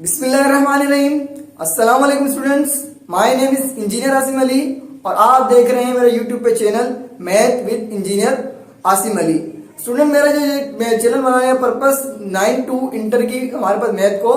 बिस्मिल्लाहिर्रहमानिर्रहीम। अस्सलाम वालेकुम students, my name is engineer Asim Ali और आप देख रहे हैं मेरा यूट्यूब पे channel math with engineer Asim Ali. Student, मेरा जो चैनल बनाने का पर्पस 9 to इंटर की हमारे पास मैथ को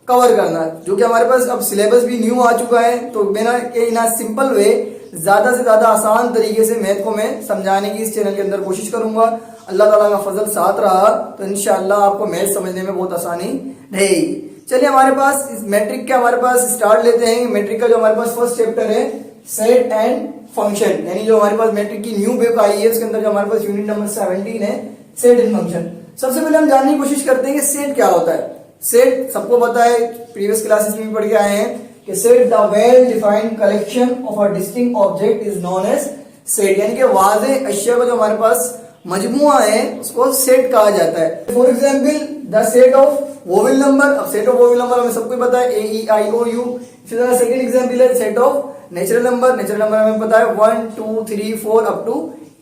कवर करना है, जो कि हमारे पास अब सिलेबस भी न्यू आ चुका है। तो मैंने इन सिंपल वे ज्यादा से ज्यादा आसान तरीके से मैथ को मैं समझाने की इस चैनल के अंदर कोशिश करूंगा। अल्लाह ताला का फजल साथ रहा तो इंशाअल्लाह आपको मैथ समझने में बहुत आसानी रहेगी। चलिए, हमारे पास इस मैट्रिक के हमारे पास स्टार्ट लेते हैं। मैट्रिक का जो हमारे पास फर्स्ट चैप्टर है सेट एंड फंक्शन, यानी जो हमारे पास मैट्रिक की न्यू बुक आई है उसके अंदर जो हमारे पास यूनिट नंबर 17 है सेट एंड फंक्शन। सबसे पहले हम जानने की कोशिश करते हैं कि सेट क्या होता है। सेट सबको पता है, प्रीवियस क्लासेस में भी पढ़ के आए हैं कि set the well defined collection of a distinct object is known as set, यानी कि वाज़ेह अशिया का जो हमारे पास मजमुआ है उसको सेट कहा जाता है। For example the set of vowel number. अब सेट ऑफ वोवेल नंबर हमें सबको पता है, AEIOU। इसी तरह सेकंड एग्जाम्पल है set of natural number. Natural number हमें पता है 1 2 3 4 अप टू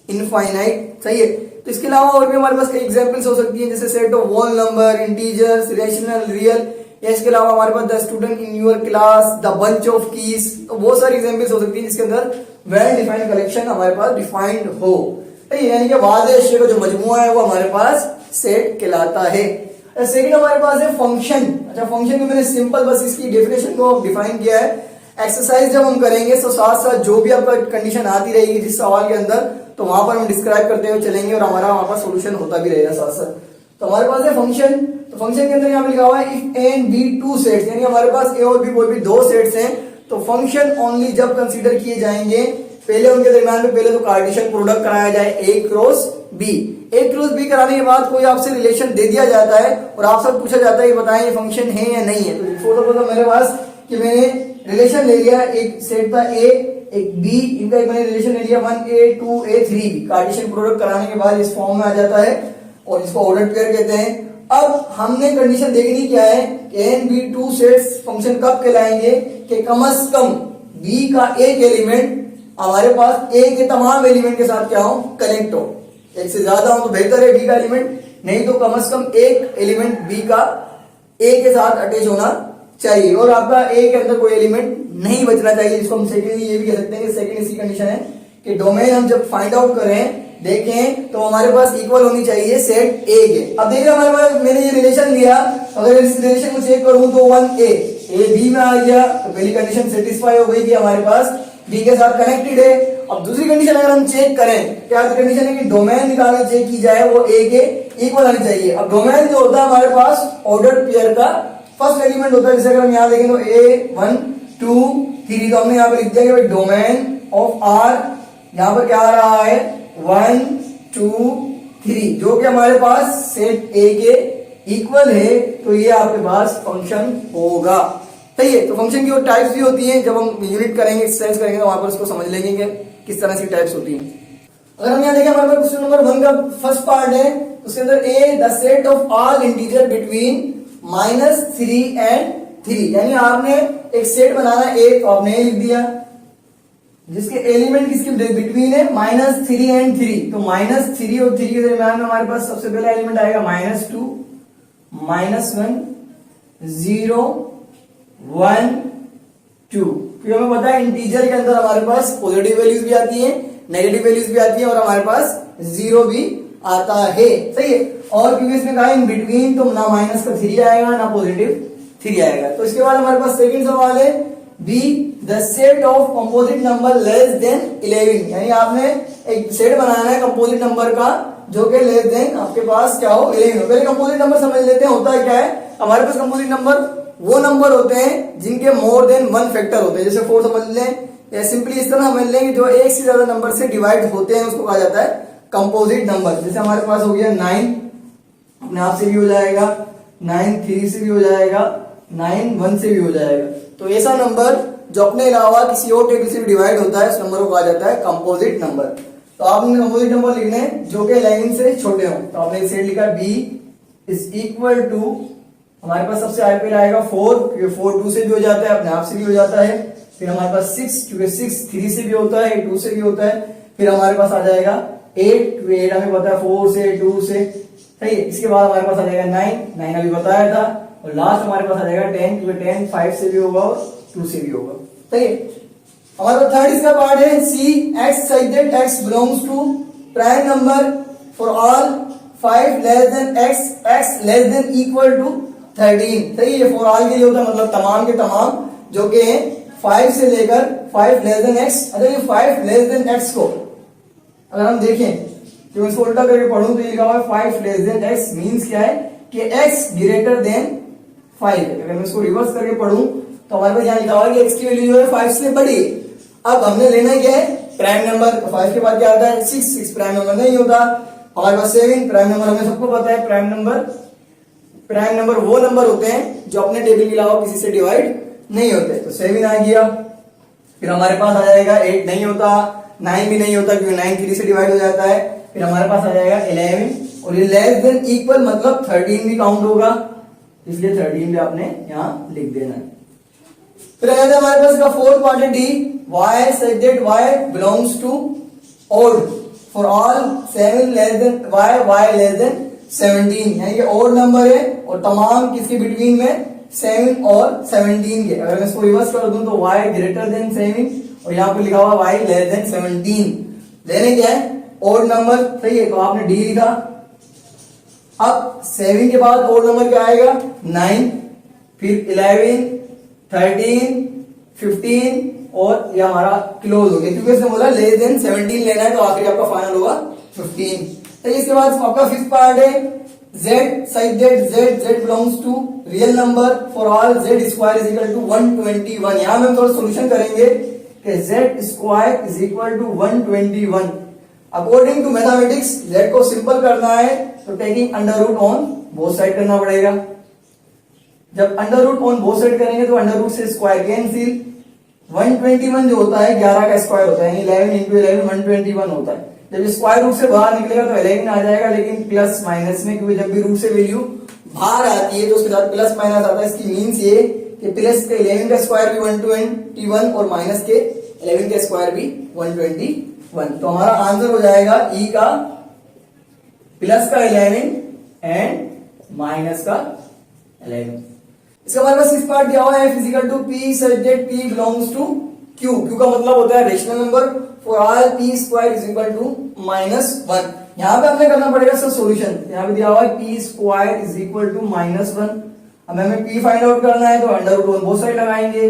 इनफाइनाइट, सही है। तो इसके अलावा और भी हमारे पास कई एग्जाम्पल्स हो सकती है, जैसे set of whole number, integers, rational, real, या इसके अलावा हमारे पास the student in your class, the bunch of keys. तो बहुत सारी एग्जाम्पल्स हो सकती है जिसके अंदर वेल डिफाइंड कलेक्शन हमारे पास डिफाइंड हो, यानी कि वाज़ेह अशिया का जो मजमुआ है वो हमारे पास सेट कहलाता है। सेकंड हमारे पास है फंक्शन। अच्छा, फंक्शन को मैंने सिंपल बस इसकी डेफिनेशन को डिफाइन किया है। एक्सरसाइज जब हम करेंगे तो साथ साथ जो भी आपका कंडीशन आती रहेगी जिस सवाल के अंदर, तो वहां पर हम डिस्क्राइब करते हुए चलेंगे और हमारा वहां पर सोल्यूशन होता भी रहेगा साथ साथ। तो हमारे पास है फंक्शन। तो फंक्शन के अंदर यहाँ पे लिखा हुआ है if A and B two sets, यानी हमारे पास ए और बी कोई भी दो सेट्स हैं तो फंक्शन ओनली जब कंसीडर किए जाएंगे पहले उनके दरमियान में पहले तो कार्टेशियन प्रोडक्ट कराया जाए A cross B। A cross B कराने के बाद कोई आपसे रिलेशन दे दिया जाता है और आपसे पूछा जाता है कि बताएं ये फंक्शन है या नहीं है। तो फोटो मेरे पास कि मैंने रिलेशन ले लिया, एक सेट था A एक B, इनका एक मैंने रिलेशन ले लिया 1A 2A 3B। Cartesian product कराने के बाद इस फॉर्म में आ जाता है और इसको ऑर्डर पेयर कहते हैं। अब हमने कंडीशन देखनी क्या है कि A and B two sets function कब कहलाएंगे कि कम से कम B का एक एलिमेंट हमारे पास A के तमाम एलिमेंट के साथ क्या हो, कनेक्ट हो। एक से ज्यादा हो तो बेहतर है B का एलिमेंट, नहीं तो कम से कम एक एलिमेंट B का A के साथ अटैच होना चाहिए और आपका A के अंदर कोई एलिमेंट नहीं बचना चाहिए, जिसको हम सेकंड ये भी कह सकते हैं कि सेकंड इसी कंडीशन है कि डोमेन हम जब फाइंड आउट करें देखें तो हमारे पास इक्वल होनी चाहिए सेट A के। अब देखिए हमारे पास मैंने ये रिलेशन लिया, अगर इस रिलेशन को चेक करूं तो 1A A B में आ गया तो पहली कंडीशन सेटिस्फाई हो गई कि हमारे पास B के साथ कनेक्टेड है। अब दूसरी कंडीशन अगर हम चेक करें, क्या कंडीशन है कि डोमेन निकाल के चेक की जाए वो A के इक्वल आनी चाहिए। अब डोमेन जो होता है हमारे पास ऑर्डर्ड पेयर का फर्स्ट एलिमेंट होता है, जैसे अगर हम यहाँ देखें तो A 1 2 3, तो हमने यहाँ पे लिख दिया कि डोमेन ऑफ R यहाँ पर क्या आ रहा है 1 2 3, जो कि हमारे पास सेट A के इक्वल है, तो ये आपके पास फंक्शन होगा, सही है। तो फंक्शन की और टाइप्स भी होती हैं, जब हम यूनिट करेंगे एक्सरसाइज करेंगे तो वहां पर उसको समझ लेंगे कि किस तरह से टाइप्स होती हैं। अगर हम यहाँ देखें हमारे पास क्वेश्चन नंबर 1 का फर्स्ट पार्ट है, उसके अंदर A the set of all integer between -3 and 3, यानी आपने एक सेट बनाना है, एक आपने लिख दिया जिसके एलिमेंट किसके बिटवीन है -3 and 3। तो -3 और 3 के दरमियान में हमारे पास सबसे पहला एलिमेंट आएगा -2 -1 0 1 2, क्योंकि हमें पता है इंटीजर के अंदर हमारे पास पॉजिटिव वैल्यूज भी आती हैं, नेगेटिव वैल्यूज भी आती हैं और हमारे पास 0 भी आता है, सही है। और क्योंकि इसमें कहा इन बिटवीन, तो ना माइनस का 3 आएगा ना पॉजिटिव 3 आएगा। तो इसके बाद हमारे पास सेकंड सवाल है be the set of composite number less then 11, यानी आपने एक सेट बनाना है कंपोजिट नंबर का जो कि लेस देन आपके पास क्या हो 11 हो। पहले कंपोजिट नंबर समझ लेते हैं, होता है क्या है हमारे पास कंपोजिट नंबर वो नंबर होते हैं जिनके मोर देन 1 फैक्टर होते हैं, जैसे 4 समझ लें, या सिंपली इस तरह समझ लें कि जो एक से ज्यादा नंबर से डिवाइड होते हैं उसको कहा जाता है कंपोजिट नंबर। जैसे हमारे पास हो गया 9 अपने आप से भी हो जाएगा, 9 3 से भी हो जाएगा, 9 1 से भी हो जाएगा। तो ऐसा नंबर जो अपने अलावा किसी और टेबल से भी डिवाइड होता है उस नंबर को कहा जाता है कंपोजिट नंबर। तो आपने कंपोजिट नंबर लिखने जो कि 11 से छोटे हों, तो आपने सेट लिखा b इज इक्वल टू, हमारे पास सबसे आगे पहले आएगा 4, क्योंकि 4 2 से भी हो जाता है, अपने आप से भी हो जाता है। फिर हमारे पास 6, क्योंकि 6 3 से भी होता है, 2 से भी होता है। फिर हमारे पास आ जाएगा 8, क्योंकि 8 हमें पता है 4 से 2 से, सही है। इसके बाद हमारे पास आ जाएगा 9 अभी बताया था, और लास्ट हमारे पास आ जाएगा 10, क्योंकि 10 5 से भी होगा और 2 से भी होगा। सही है। हमारे पास थर्ड इसका पार्ट है C X such that X belongs to prime number for all 5 less than X X less than equal to 13। सही है। फॉर ऑल के लिए होता है मतलब तमाम के तमाम जो कि 5 से लेकर 5 लेस देन एक्स। अगर ये 5 लेस देन एक्स को अगर हम देखें तो इसको उल्टा करके पढ़ूं तो ये लिखा हुआ है 5 लेस देन एक्स मींस क्या है कि x ग्रेटर देन 5। अगर मैं इसको रिवर्स करके पढ़ूं तो हमारे पास यहाँ लिखा हुआ है कि x की वैल्यू जो है 5 से बड़ी है। अब हमने लेना क्या है प्राइम नंबर। तो 5 के बाद क्या आता है 6, 6 प्राइम नंबर नहीं होता। हमारे पास 7 प्राइम नंबर हमें सबको पता है। प्राइम नंबर वो नंबर होते हैं जो अपने टेबल के अलावा किसी से डिवाइड नहीं होते। तो 7 आ गया। फिर हमारे पास आ जाएगा 8 नहीं होता, 9 भी नहीं होता क्योंकि 9 3 से डिवाइड हो जाता है। फिर हमारे पास आ जाएगा 11 और ये लेस देन इक्वल मतलब 13 भी काउंट होगा, इसलिए 13 भी आपने यहाँ लिख देना है। फिर आ जाता है हमारे पास का फोर्थ पार्ट है D Y such that Y belongs to odd for all 7 less than Y Y less than 17। यानी कि ओड नंबर है और तमाम किसके बिटवीन में 7 और 17 के। अगर मैं इसको रिवर्स कर दूं तो y ग्रेटर देन 7 और यहाँ पे लिखा हुआ y लेस देन 17। लेने क्या है ओड नंबर। सही है। तो आपने डी लिखा। अब 7 के बाद ओड नंबर क्या आएगा 9, फिर 11, 13, 15 और ये हमारा क्लोज हो गया क्योंकि इसने बोला लेस देन 17 लेना है तो आखिर आपका फाइनल होगा 15। तो इसके बाद आपका फिफ्थ पार्ट है z such that z belongs to real number for all z square is equal to 121। यहां में हम थोड़ा सॉल्यूशन करेंगे कि z square is equal to 121। According to mathematics z को सिंपल करना है तो taking under root on both side करना पड़ेगा। जब under root on both side करेंगे तो अंडर रूट से स्क्वायर कैंसिल। 121 जो होता है 11 का स्क्वायर होता है, 11 इंटू 11 121 होता है। जब स्क्वायर रूट से बाहर निकलेगा तो 11 आ जाएगा, लेकिन प्लस माइनस में, क्योंकि जब भी रूट से वैल्यू बाहर आती है तो उसके साथ प्लस माइनस आता है। इसकी मीन्स ये कि प्लस के 11 का स्क्वायर भी 121 और माइनस के 11 का स्क्वायर भी 121। तो हमारा आंसर हो जाएगा ई का प्लस का 11 एंड माइनस का 11। इसका हमारे पास इस पार्ट दिया हुआ है physical to P such that P belongs to Q. Q का मतलब होता है rational number for all P square is equal to -1। यहां पे हमने करना पड़ेगा सर सॉल्यूशन। यहां पे दिया हुआ है P square is equal to -1। अब हमें पी फाइंड आउट करना है तो अंडर रूट बोथ साइड लगाएंगे।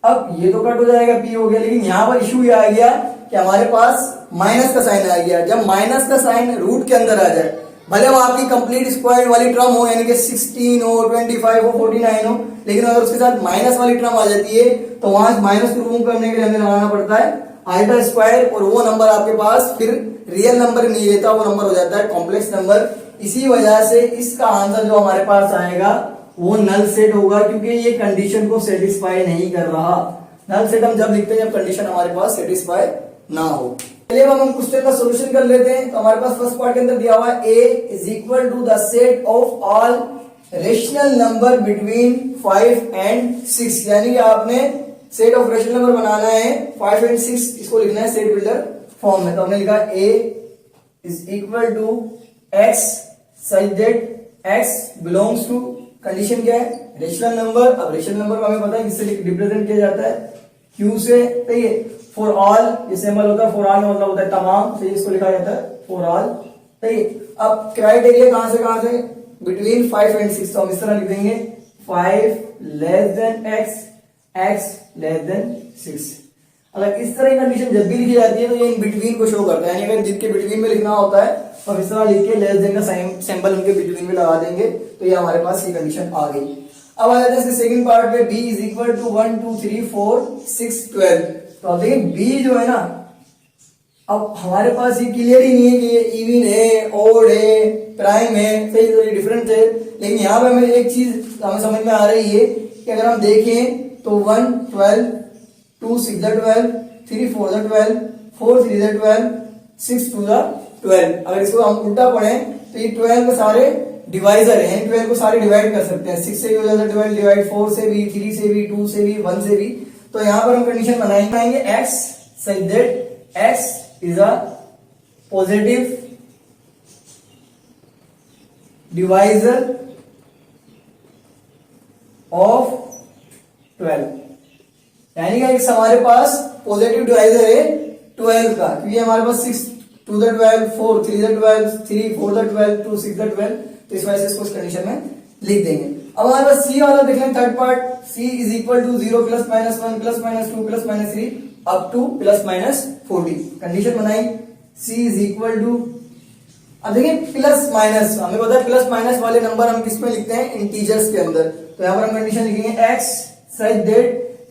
अब ये तो कट हो जाएगा, पी हो गया, लेकिन यहां पर इशू ये आ गया कि हमारे पास माइनस का साइन आ गया। जब माइनस का साइन रूट के अंदर आ जाए, भले वो आपकी कंप्लीट स्क्वायर वाली टर्म हो यानी कि 16 हो 25 हो 49 हो, लेकिन अगर उसके साथ माइनस वाली टर्म आ जाती है तो वहां माइनस को रिमूव करने के लिए हमें लगाना पड़ता है आल्फा स्क्वायर, और वो नंबर आपके पास फिर रियल नंबर नहीं रहता, वो नंबर हो जाता है कॉम्प्लेक्स नंबर। इसी वजह से इसका आंसर जो हमारे पास आएगा वो नल सेट होगा, क्योंकि ये कंडीशन को सेटिस्फाई नहीं कर रहा। नल सेट हम जब लिखते हैं जब कंडीशन हमारे पास सेटिस्फाई ना हो। चलिए अब हम क्वेश्चन का सॉल्यूशन कर लेते हैं। तो हमारे पास फर्स्ट पार्ट के अंदर दिया हुआ है a is equal to the set of all rational number between 5 and 6। यानी कि आपने सेट ऑफ रेशनल नंबर बनाना है 5 एंड 6, इसको लिखना है सेट बिल्डर फॉर्म में। तो हमने लिखा a is equal to x such that x belongs to, condition क्या है रेशनल नंबर। अब रेशनल नंबर को हमें पता है किससे रिप्रेजेंट किया जाता है q से। तो ये फॉर ऑल ये सिंबल होता है, फॉर ऑल मतलब होता है तमाम, तो इसको लिखा जाता है फॉर ऑल। सही। अब क्राइटेरिया कहां से बिटवीन 5 एंड 6, तो हम इस तरह लिख देंगे 5 less than x x less than 6। अगर इस तरह की कंडीशन जब भी लिखी जाती है तो ये इन बिटवीन को शो करता है, यानी अगर जिनके बिटवीन में लिखना होता है तो हम इस तरह लिख के लेस देन का सिंबल उनके बिटवीन में लगा देंगे, तो ये हमारे पास ये कंडीशन आ गई। अब आ जाता है इसके सेकंड पार्ट में b इज इक्वल टू 1 2 3 4 6 12। तो अब देखिए b जो है ना, अब हमारे पास ये क्लियर ही नहीं है कि ये इवन है, ओड है, प्राइम है, सही तो ये डिफरेंट है। लेकिन यहाँ पे हमें एक चीज हमें समझ में आ रही है कि अगर हम देखें तो 1 12 2 6 12 3 4 12 4 3 12 6 2 12। अगर इसको हम उल्टा पढ़ें तो ये 12 के सारे डिवाइजर है, 12 को सारे डिवाइड कर सकते हैं। 6 से भी हो जाता है 12 डिवाइड, 4 से भी, 3 से भी, 2 से भी, 1 से भी। तो यहाँ पर हम कंडीशन बनाएंगे x such that x is a positive divisor of 12, यानी कि एक हमारे पास पॉजिटिव डिवाइजर है 12 का, क्योंकि हमारे पास 6 2 द 12, 4 3 द 12, 3 4 द 12, 2 6 द 12, तो इस वजह से इसको इस कंडीशन में लिख देंगे। अब हमारे पास सी वाला देख लें, third part, C is equal to 0 plus minus 1 plus minus 2 plus minus 3 up to plus minus 40, condition बनाई सी इज इक्वल टू, अब देखिए प्लस माइनस, हमें पता है प्लस माइनस वाले नंबर हम किस में लिखते हैं, इंटीजर्स के अंदर, तो यहां पर हम कंडीशन लिखेंगे x such that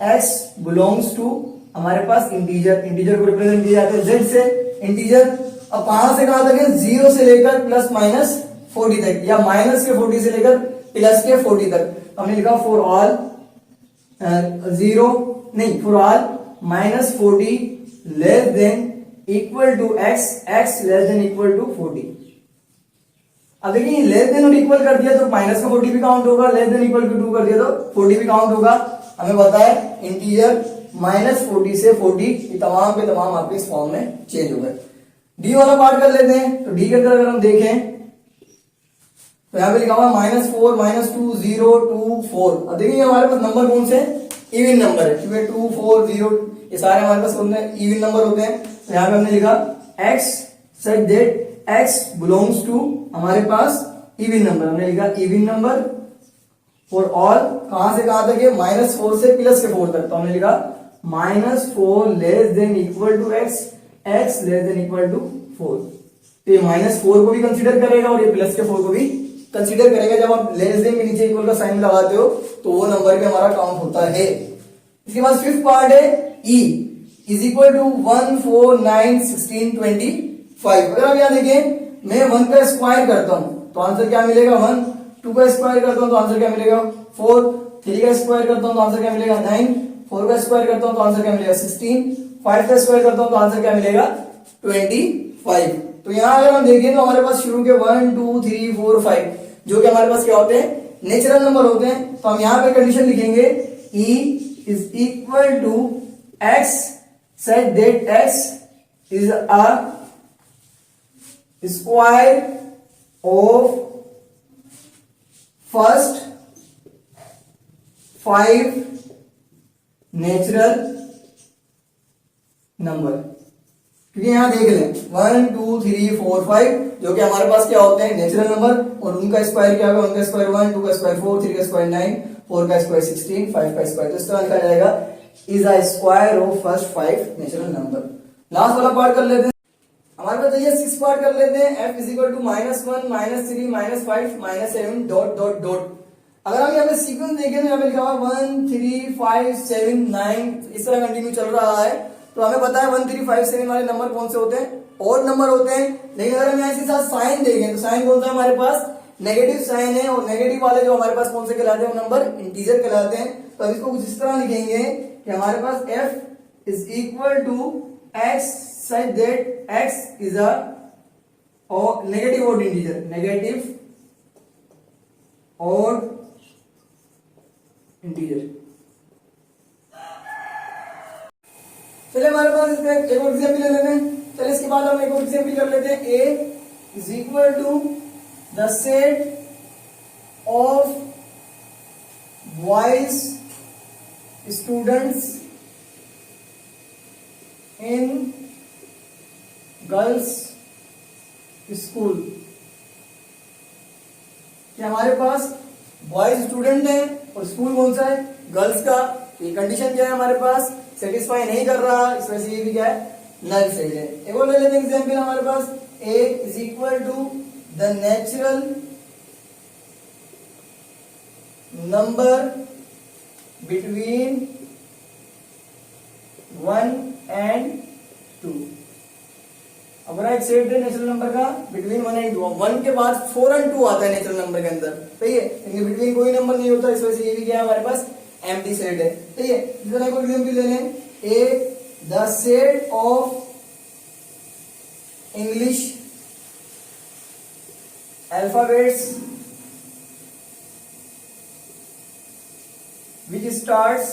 x belongs to हमारे पास इंटीजर, इंटीजर को रिप्रेजेंट किया जाता है z से, इंटीजर, अब कहां से कहां तक है, 0 से लेकर प्लस माइनस 40 तक, या माइनस के 40 से लेकर प्लस के 40 तक, हमने लिखा फॉर ऑल 0 नहीं, for all minus 40 less than equal to x, x less than equal to 40। अब देखिए लेस देन और इक्वल कर दिया तो माइनस का 40 भी काउंट होगा, लेस देन इक्वल टू 2 कर दिया तो 40 भी काउंट होगा। हमें पता है इंटीजर माइनस 40 से 40 ये तमाम के तमाम आपके इस फॉर्म में चेंज हो गए। डी वाला पार्ट कर लेते हैं, तो डी के अंदर अगर हम देखें तो यहाँ पे लिखा हुआ माइनस 4 माइनस 2 0 2 4। अब देखिए हमारे पास नंबर कौन से, इवन नंबर है, क्योंकि 2 4 0 ये सारे हमारे पास कौन से इवन नंबर होते हैं, तो यहाँ पे हमने लिखा x such that x belongs to हमारे पास इवन नंबर, हमने लिखा इवन नंबर फॉर ऑल, कहां से कहां तक है, माइनस 4 से प्लस के 4 तक, तो हमने लिखा minus 4 less than equal to x, x less than equal to 4, तो ये माइनस 4 को भी कंसीडर करेगा और ये प्लस के 4 को भी कंसीडर करेगा। जब आप लेस देन के नीचे इक्वल का साइन लगाते हो तो वो नंबर भी हमारा काउंट होता है। इसके बाद फिफ्थ पार्ट है e इज इक्वल टू 1 4 9 16 25। अगर आप यहाँ देखें मैं 1 का स्क्वायर करता हूं तो आंसर क्या मिलेगा 1, 2 का स्क्वायर करता हूं तो आंसर क्या मिलेगा 4, 3 का स्क्वायर करता हूं तो आंसर क्या मिलेगा 9, 4 का स्क्वायर करता हूं तो आंसर क्या मिलेगा 16, 5 का स्क्वायर करता हूं तो आंसर क्या मिलेगा 25। तो यहाँ अगर हम देखें तो हमारे पास शुरू के 1 2 3 4 5 जो कि हमारे पास क्या होते हैं, नेचुरल नंबर होते हैं, तो हम यहाँ पे कंडीशन लिखेंगे e is equal to x such that x is a square of first 5 natural number, क्योंकि यहां देख लें 1 2 3 4 5 जो कि हमारे पास क्या होते हैं नेचुरल नंबर, और उनका स्क्वायर क्या होगा, उनका स्क्वायर 1, 2 का स्क्वायर 4, 3 का स्क्वायर 9, 4 का स्क्वायर 16, 5 का स्क्वायर, तो इस तरह लिखा जाएगा is a square of first 5 natural number. Last वाला पार्ट कर लेते हैं, हमारे पास ये 6 पार्ट कर लेते हैं, f is equal to -1 -3 -5 -7 dot dot dot. अगर हम यहाँ पे सीक्वेंस देखें तो यहाँ पे लिखा हुआ 1 3 5 7 9 इस तरह कंटिन्यू चल रहा है, तो हमें पता है 1 3 5 7 वाले नंबर कौन से होते हैं, ऑड नंबर होते हैं। लेकिन अगर हम यहाँ इसी साथ साइन देखें तो साइन कौन सा है हमारे पास, नेगेटिव साइन है, और नेगेटिव वाले जो हमारे पास कौन से कहलाते हैं वो नंबर इंटीजर कहलाते हैं। तो अब इसको कुछ इस तरह लिखेंगे कि हमारे पास f is equal to x such that x is a negative odd integer, negative odd integer। चलिए हमारे पास इसका एक और एग्जांपल ले लेते हैं। चलिए इसके बाद हम एक और एग्जांपल कर लेते हैं, a is equal to the set of boys students in girls school, कि हमारे पास बॉयज स्टूडेंट हैं और स्कूल कौन सा है, गर्ल्स का। ये कंडीशन क्या है हमारे पास, सेटिस्फाई नहीं कर रहा, इस वजह से ये भी क्या है नल सेट है। एक और ले लेते हैं एग्जांपल हमारे पास, a is equal to the natural number between 1 and 2। अब एक सेट है नेचुरल नंबर का बिटवीन 1 and 2, 1 के बाद 4 and 2 आता है नेचुरल नंबर के अंदर, सही है, क्योंकि बिटवीन कोई नंबर नहीं होता, इस वजह से ये भी क्या है हमारे पास एम्प्टी सेट है, सही है। इस तरह को एग्जांपल ले लें, A the set of English alphabets which starts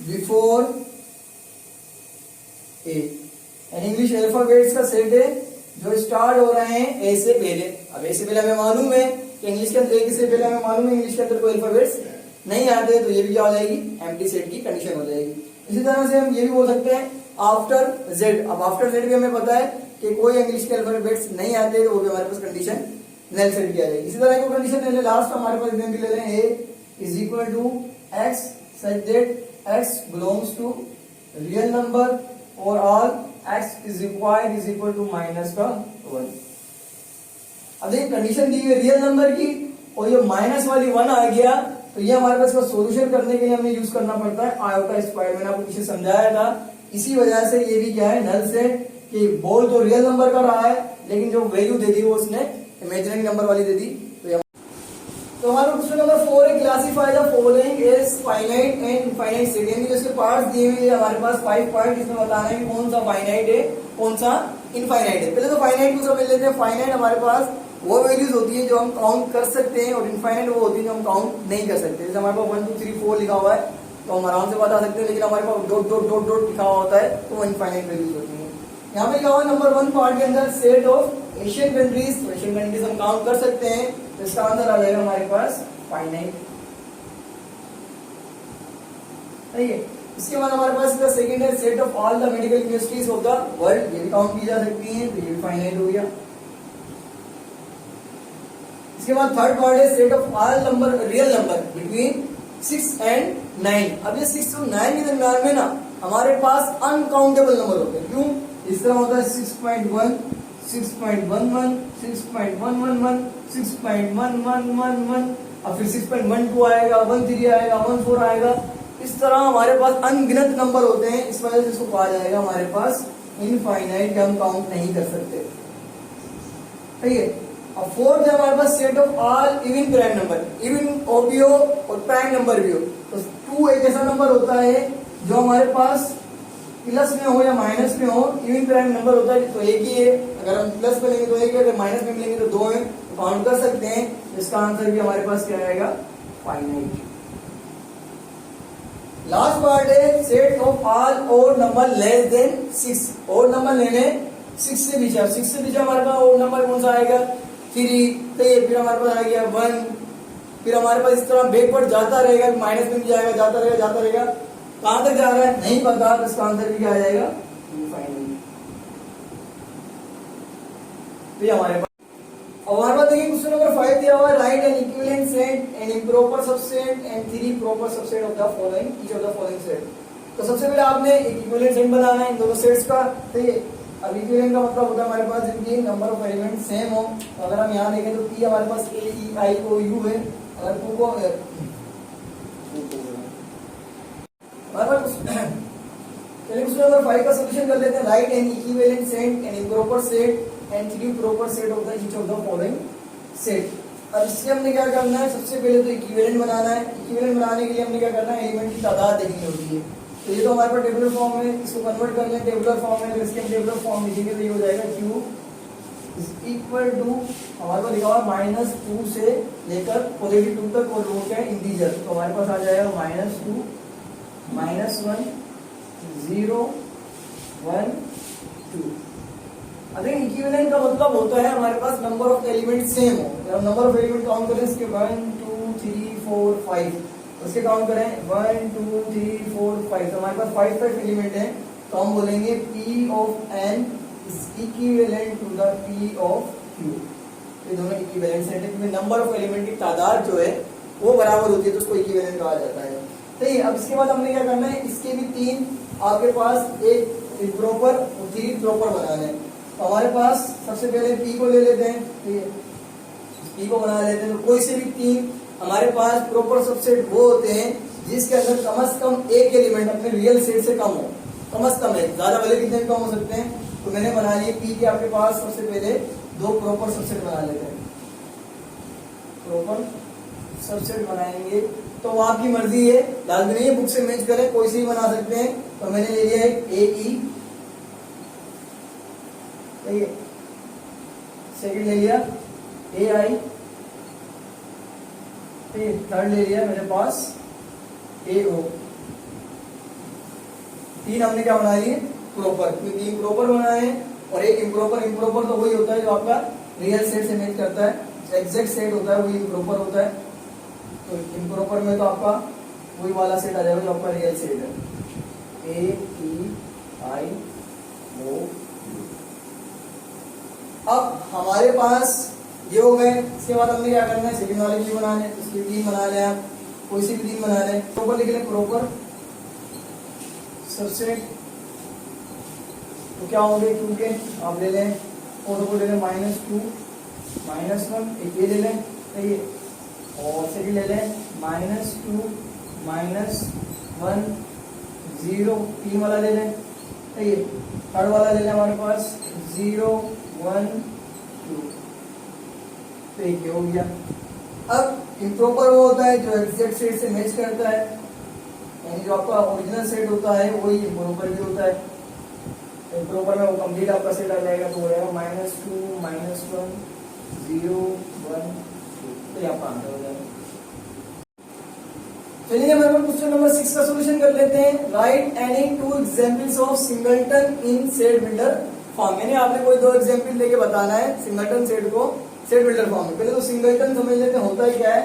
before A, and English alphabets का सेट है जो स्टार्ट हो रहे हैं ए से पहले। अब ए से पहले हमें मालूम है कि इंग्लिश के अंदर ए से पहले हमें मालूम है इंग्लिश के अंदर कोई अल्फाबेट्स नहीं आते, तो ये भी क्या हो जाएगी, एम्प्टी सेट की कंडीशन हो जाएगी। इसी तरह से हम ये भी बोल सकते हैं आफ्टर जेड। अब आफ्टर जेड भी हमें पता है कि कोई इंग्लिश के अल्फाबेट्स नहीं आते, तो वो भी हमारे पास कंडीशन नल सेट की आ जाएगी। इसी तरह की कंडीशन ले लें, लास्ट हमारे पास एग्जांपल ले लें, A is equal to X such that X belongs to real number और all X is required is equal to minus का 1। अब देखिए कंडीशन दी है रियल नंबर की और ये माइनस वाली 1 आ गया, तो ये हमारे पास इसका सोल्यूशन करने के लिए हमें यूज करना पड़ता है आयोटा स्क्वायर। मैंने आपको पीछे समझाया था। इसी वजह से ये भी क्या है, नल से कि बोल तो रियल नंबर का रहा है, लेकिन जो वैल्यू दे दी वो उसने इमेजिनरी नंबर वाली दे दी। तो हमारा क्वेश्चन नंबर 4 है, classify the following as finite and infinite set. यानी जिसके पार्ट्स दिए हुए हमारे पास 5 पॉइंट, इसमें बताना है कि कौन सा फाइनाइट है कौन सा इनफाइनाइट है। पहले तो फाइनाइट को समझ लेते हैं। फाइनाइट हमारे पास वो वैल्यूज होती है जो हम काउंट कर सकते हैं, और इनफाइनाइट वो होती है जो हम काउंट नहीं कर सकते। जैसे हमारे पास 1 2 3 4 लिखा हुआ है तो हम आराम से बता सकते हैं, लेकिन हमारे पास डॉट डॉट डॉट डॉट लिखा हुआ होता है तो वो इनफाइनाइट वैल्यूज होती है। यहाँ पे लिखा हुआ नंबर 1 पार्ट के अंदर सेट ऑफ एशियन कंट्रीज। तो एशियन कंट्रीज हम काउंट कर सकते हैं, तो इसका आंसर आ जाएगा हमारे पास फाइनाइट। सही है। इसके बाद हमारे पास इसका सेकंड है set of all the medical universities of the world. ये भी काउंट की जा सकती हैं, तो ये भी फाइनाइट हो गया। इसके बाद थर्ड पार्ट है set of all number real number between 6 and 9। अब ये 6 और 9 के दरमियान में ना हमारे पास अनकाउंटेबल नंबर होते हैं। क्यों? इस तरह होता है 6.1 6.11 6.111 6.1111, अब फिर 6.12 आएगा, 13 आएगा, 14 आएगा। इस तरह हमारे पास अनगिनत नंबर होते हैं। इस वजह से इसको कहा जाएगा हमारे पास इनफाइनाइट, हम काउंट नहीं कर सकते। ठीक है। अब फोर्थ है हमारे पास set of all even prime number. Even ओ भी हो और प्राइम नंबर भी हो। तो 2 एक ऐसा नंबर होता है जो हमारे पास प्लस में हो या माइनस में हो, इवन प्राइम नंबर होता है तो एक ही है। अगर हम प्लस में लेंगे तो एक है, अगर माइनस में लेंगे तो 2 है, तो काउंट कर सकते हैं। इसका आंसर भी हमारे पास क्या आएगा, फाइनाइट। लास्ट पार्ट है set of all odd number less than 6। Odd number लेने 6 से पीछे, 6 से पीछे हमारे पास ओड नंबर कौन सा आएगा, 3। फिर हमारे पास आ गया 1। फिर हमारे पास इस तरह बैकवर्ड जाता रहेगा, माइनस में भी जाएगा, जाता रहेगा जाता रहेगा। कहां तक जा रहा है नहीं पता, तो इसका आंसर भी क्या आ जाएगा, फाइनाइट। तो ये हमारे पास हमारे पास देखिए क्वेश्चन नंबर 5 दिया हुआ है, right N equivalent set and improper subset and 3 proper subset of the following each of the following set. तो सबसे पहले आपने एक इक्विवेलेंट सेट बनाना है इन दोनों सेट्स का। तो ये अब इक्विवेलेंट का मतलब होता है हमारे पास जिनकी नंबर ऑफ एलिमेंट सेम हो। तो अगर हम यहाँ देखें तो P हमारे पास A E I O U है। अगर Q को हमारे पास चलिए क्वेश्चन नंबर 5 का सॉल्यूशन कर लेते हैं। Right N equivalent set and improper set and 3 proper set of the each of the following set. अब इससे हमने क्या करना है, सबसे पहले तो इक्विवेलेंट बनाना है। इक्विवेलेंट बनाने के लिए हमने क्या करना है, एलिमेंट की तादाद देखनी होती है। तो ये तो हमारे पास टेबुलर फॉर्म में, इसको कन्वर्ट कर लें टेबुलर फॉर्म में। तो इसके टेबुलर फॉर्म लिखेंगे तो ये हो जाएगा Q इज इक्वल टू हमारे पास लिखा हुआ -2 से लेकर पॉजिटिव 2 तक और रो क्या इंटीजर। तो हमारे पास आ जाएगा -2 -1 0 1 2। अगर इक्विवेलेंट का मतलब होता है हमारे पास नंबर ऑफ एलिमेंट सेम हो। अगर हम नंबर ऑफ एलिमेंट काउंट करें इसके 1 2 3 4 5, उसके काउंट करें 1 2 3 4 5, तो हमारे पास 5 एलिमेंट है। तो हम बोलेंगे P of n is equivalent to the P of Q। ये दोनों इक्विवेलेंट सेट है, क्योंकि नंबर ऑफ एलिमेंट की तादाद जो है वो बराबर होती है, तो उसको इक्विवेलेंट कहा जाता है। तो ये अब इसके बाद हमने क्या करना है, इसके भी 3 आपके पास एक इम्प्रॉपर और 3 प्रॉपर बनाने हैं। तो हमारे पास सबसे पहले P को ले लेते हैं। P को बना लेते हैं। तो कोई से भी 3 हमारे पास प्रॉपर सबसेट वो होते हैं जिसके अंदर कम से कम एक एलिमेंट अपने रियल सेट से कम हो। कम से कम है, ज्यादा वाले कितने भी कम हो सकते हैं। तो मैंने बना लिए P के आपके पास सबसे पहले 2 प्रॉपर सबसेट बना लेते हैं। प्रॉपर सबसेट बनाएंगे तो वो आपकी मर्जी है, लाजमी नहीं है बुक से मैच करें, कोई से ही बना सकते हैं। तो मैंने ले लिया एक AE, सेकंड ले लिया AI, थर्ड ले लिया मेरे पास AO। 3 हमने क्या बना लिए प्रॉपर, 3 प्रॉपर बनाए। और एक इम्प्रॉपर, इम्प्रॉपर तो वही होता है जो आपका रियल सेट से मैच करता है, एग्जैक्ट सेट होता है वही इम्प्रॉपर होता है। तो इम्प्रॉपर में तो आपका वही वाला सेट आ जाएगा जो आपका रियल सेट है, ए ई आई ओ यू। अब हमारे पास ये हो गए, इसके बाद हमने क्या करना है, सेकंड वाले भी बनाने, इसकी टीम बना लें आप, कोई सी भी टीम बना लें, प्रॉपर लिख लें प्रॉपर सबसेट। तो क्या होंगे क्यू के, आप ले लें और को ले लें -2 -1, एक ये ले लें, सही है, और सेकंड ले लें -2 -1 0, 3 वाला ले लें, सही है, थर्ड वाला ले लें हमारे पास 0 1 2, तो एक ये हो गया। अब इम्प्रॉपर वो होता है जो एग्जैक्ट सेट से मैच करता है, यानी जो आपका ओरिजिनल सेट होता है वही इम्प्रॉपर भी होता है। इम्प्रॉपर में वो कंप्लीट आपका सेट आ जाएगा, तो हो जाएगा -2 -1 0 1 2, तो ये आपका आंसर हो जाएगा। चलिए हमारे पास क्वेश्चन नंबर 6 का सॉल्यूशन कर लेते हैं। Right any 2 examples of singleton in set builder form, यानी आपने कोई 2 एग्जांपल लेके बताना है सिंगलटन सेट को सेट बिल्डर फॉर्म में। पहले तो सिंगलटन समझ लेते हैं होता है क्या है।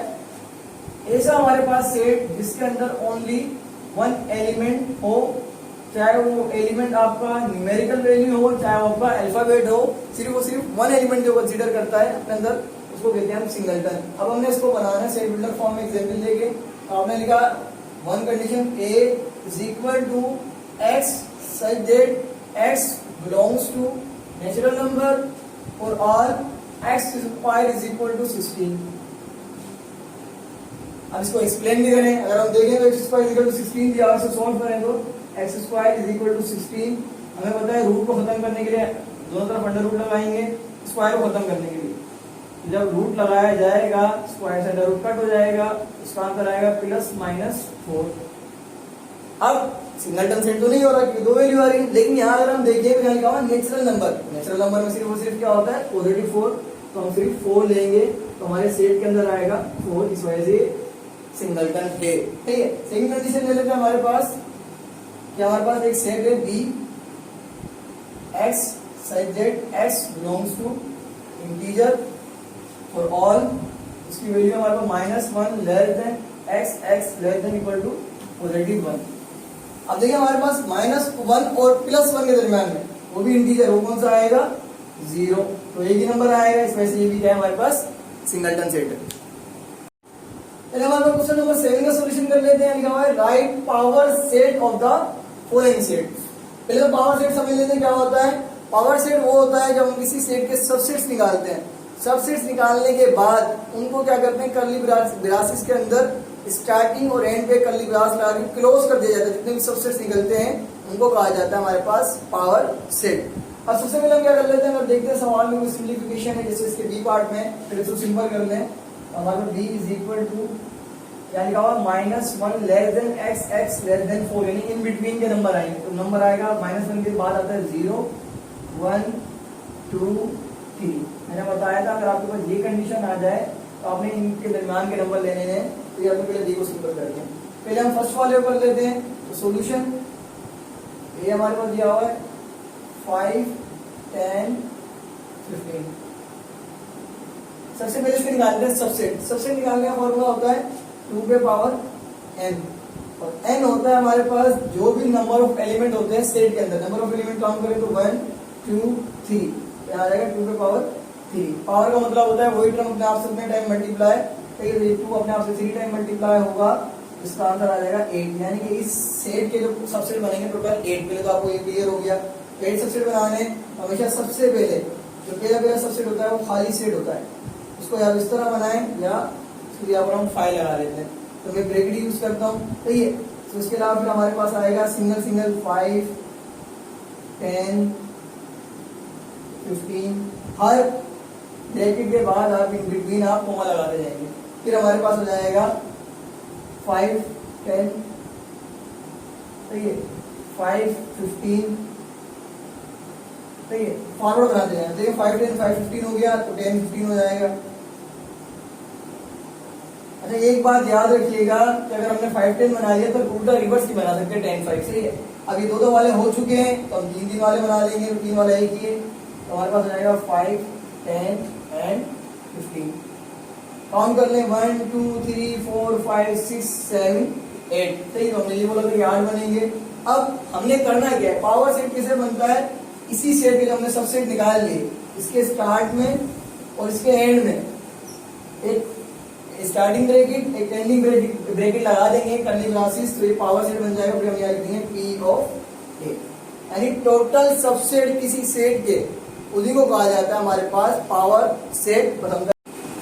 ऐसा हमारे पास सेट जिसके अंदर ओनली 1 एलिमेंट हो, चाहे वो एलिमेंट आपका न्यूमेरिकल वैल्यू हो चाहे वो आपका अल्फाबेट हो, सिर्फ 1 एलिमेंट जो कंसीडर करता है अपने अंदर, उसको कहते हैं हम सिंगलटन। अब हमने इसको बनाना है सेट बिल्डर फॉर्म में एग्जांपल लेके। तो आपने लिखा 1 condition A is equal to x such that x belongs to natural number for all x square is equal to 16। अब इसको एक्सप्लेन भी करें, अगर हम देखें तो x square is equal to 16 दिया है, सॉल्व करें तो x square is equal to 16, हमें पता है रूट को खत्म करने के लिए दोनों तरफ अंडर रूट लगाएंगे, स्क्वायर को खत्म करने के लिए जब रूट लगाया जाएगा स्क्वायर से अंडर रूट कट हो जाएगा, इसका आंसर आएगा +-4। अब सिंगलटन सेट तो नहीं हो रहा क्योंकि 2 वैल्यू आ रही है, लेकिन यहाँ अगर हम देखें तो यहाँ लिखा हुआ नेचुरल नंबर, नेचुरल नंबर में सिर्फ और सिर्फ क्या होता है +4, तो हम सिर्फ 4 लेंगे तो हमारे सेट के अंदर आएगा 4, इस वजह से सिंगलटन है। ठीक है, सेकंड कंडीशन ले लेते हैं हमारे पास, क्या हमारे पास एक सेट है B x such that x belongs to integer for all, इसकी वैल्यू हमारे पास -1 less than x less than equal to +1। अब देखिए हमारे पास -1 और +1 के दरमियान में वो भी इंटीजर, वो कौन सा आएगा 0, तो एक ही नंबर आएगा, इस वजह से ये भी क्या है हमारे पास सिंगलटन सेट है। चलिए हमारे पास क्वेश्चन नंबर 7 का सॉल्यूशन कर लेते हैं। लिखा हुआ है right power set of the following set. पहले तो पावर सेट समझ लेते हैं क्या होता है। पावर सेट वो होता है जब हम किसी सेट के सबसेट्स निकालते हैं, सबसेट्स निकालने के बाद उनको क्या करते हैं कर्ली ब्रासेस के अंदर स्टार्टिंग और एंड पे कर्ली ब्रास लगा के क्लोज कर दिया जाता है, जितने भी सबसेट्स निकलते हैं उनको कहा जाता है हमारे पास पावर सेट। अब सबसे पहले हम क्या कर लेते हैं, अगर देखते हैं सवाल में कोई सिंप्लीफिकेशन है जैसे इसके बी पार्ट में, फिर इसको सिंपल कर लें। हमारे पास b इज इक्वल टू क्या लिखा हुआ -1 less than x less then 4, यानी इन बिटवीन के नंबर आएंगे, तो नंबर आएगा -1 के बाद आता है 0 1 2 3। मैंने बताया था अगर आपके पास ये कंडीशन आ जाए तो आपने इनके दरमियान के नंबर लेने हैं, तो या तो पहले b को सिंपल करते हैं। पहले हम फर्स्ट वाले को कर लेते हैं, तो सॉल्यूशन ये हमारे पास दिया हुआ है 5 10 15। सबसे पहले इसको निकालते हैं सबसेट। सबसेट निकालने का फॉर्मूला होता है 2 पे पावर n, और n होता है हमारे पास जो भी नंबर ऑफ एलिमेंट होते हैं सेट के अंदर। नंबर ऑफ एलिमेंट काउंट करें तो 1 2 3, यहाँ आ जाएगा 2 पे पावर 3। पावर का मतलब होता है वही टर्म अपने आप से कितने टाइम मल्टीप्लाई, तो ये 2 अपने आप से 3 टाइम मल्टीप्लाई होगा, इसका आंसर आ जाएगा 8। यानी कि इस सेट के जो सबसेट बनेंगे टोटल 8। पहले तो आपको ये क्लियर हो गया। 8 सबसेट बनाने हमेशा सबसे पहले जो पहला सबसेट होता है वो खाली सेट होता है, उसको या इस तरह बनाएं या फिर यहाँ पर हम 5 लगा लेते हैं, तो मैं ब्रैकेट यूज करता हूँ, सही है। तो इसके अलावा फिर हमारे पास आएगा सिंगल 5 10 15, हर ब्रैकेट के बाद आप इन बिटवीन आप कॉमा लगाते जाएंगे, फिर हमारे पास हो जाएगा 5 10, सही है, 5 15, सही है, फॉरवर्ड बनाते जाएंगे। देखिए 5 10 5 15 हो गया तो 10 15 हो जाएगा। अच्छा एक बात याद रखिएगा कि अगर हमने 5 10 बना लिया तो उल्टा रिवर्स नहीं बना सकते 10 5, सही है। अब ये 2 वाले हो चुके हैं तो हम 3 वाले बना लेंगे, तो 3 वाला एक ही है, तो हमारे पास हो जाएगा 5, 10 एंड 15। काउंट कर लें 1 2 3 4 5 6 7 8। सही, तो हमने ये बोला कि 8 बनेंगे। अब हमने करना क्या है, पावर सेट कैसे बनता है, इसी सेट के जो हमने सब सेट निकाल लिए, इसके स्टार्ट में और इसके एंड में एक स्टार्टिंग ब्रैकेट एक एंडिंग ब्रैकेट लगा देंगे करली क्लासेस, तो ये पावर सेट बन जाएगा। फिर हम यहाँ लिख देंगे P ऑफ A, यानी टोटल सबसेट किसी सेट के उसी को कहा जाता है हमारे पास पावर सेट बनता है।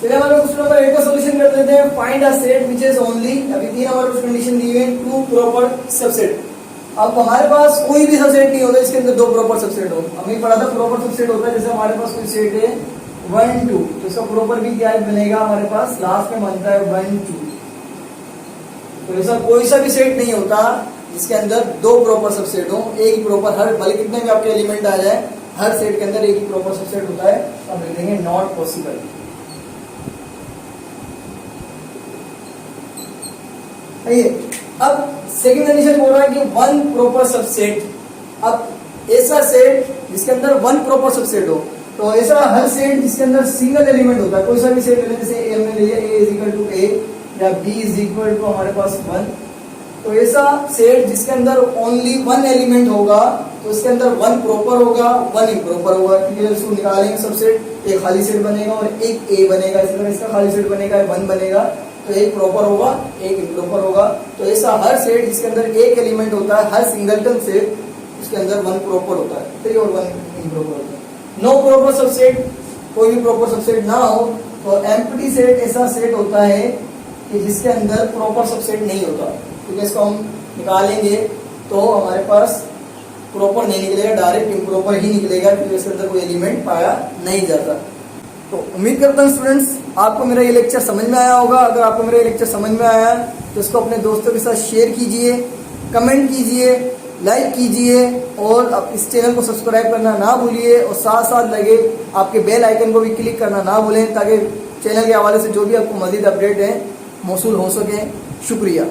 चलिए हमारे क्वेश्चन नंबर 8 का सॉल्यूशन कर लेते हैं। Find a set which is only, अभी 3 हमारे पास कंडीशन दी हुई है, 2 प्रॉपर सबसेट। अब हमारे पास कोई भी सबसेट नहीं होता इसके अंदर 2 प्रॉपर सबसेट हो। हमें पढ़ा था प्रॉपर सबसेट होता है, जैसे हमारे पास कोई सेट है 1 2, तो इसका प्रॉपर भी क्या बनेगा, हमारे पास लास्ट में बनता है 1 2। तो ऐसा कोई सा भी सेट नहीं होता जिसके अंदर 2 प्रॉपर सबसेट हो, एक ही प्रॉपर, हर भले कितने भी आपके एलिमेंट आ जाए, हर सेट के अंदर एक ही प्रॉपर सबसेट होता है। अब लिख देंगे नॉट पॉसिबल। अब सेकंड कंडीशन बोल रहा है कि 1 प्रॉपर सबसेट। अब ऐसा सेट जिसके अंदर 1 प्रॉपर सबसेट हो, तो ऐसा हर सेट जिसके अंदर सिंगल एलिमेंट होता है, कोई सा भी सेट ले लें, जैसे ए में ले लिया A is equal to A या B इज इक्वल टू हमारे पास 1, तो ऐसा सेट जिसके अंदर ओनली 1 एलिमेंट होगा, तो इसके अंदर 1 प्रॉपर होगा, 1 इम्प्रॉपर होगा, क्योंकि जब इसको निकालेंगे सबसेट, एक खाली सेट बनेगा और एक A बनेगा, इसी तरह इसका खाली सेट बनेगा 1 बनेगा, तो एक प्रॉपर होगा एक इम्प्रॉपर होगा। तो ऐसा हर सेट जिसके अंदर एक एलिमेंट होता है, हर सिंगलटन सेट उसके अंदर 1 प्रॉपर होता है, ठीक है, और 1 इम्प्रॉपर होता है। नो प्रॉपर सबसेट, कोई भी प्रॉपर सबसेट ना हो, तो एम्प्टी सेट ऐसा सेट होता है कि जिसके अंदर प्रॉपर सबसेट नहीं होता, क्योंकि इसको हम निकालेंगे तो हमारे पास प्रॉपर नहीं निकलेगा, डायरेक्ट इम्प्रॉपर ही निकलेगा, क्योंकि इसके अंदर कोई एलिमेंट पाया नहीं जाता। तो उम्मीद करता हूँ स्टूडेंट्स आपको मेरा ये लेक्चर समझ में आया होगा। अगर आपको मेरा ये लेक्चर समझ में आया तो इसको अपने दोस्तों के साथ शेयर कीजिए, कमेंट कीजिए, लाइक कीजिए, और इस चैनल को सब्सक्राइब करना ना भूलिए, और साथ साथ लगे आपके बेल आइकन को भी क्लिक करना ना भूलें, ताकि चैनल के हवाले से जो भी आपको मज़ीद अपडेट है मौसूल हो सके। शुक्रिया।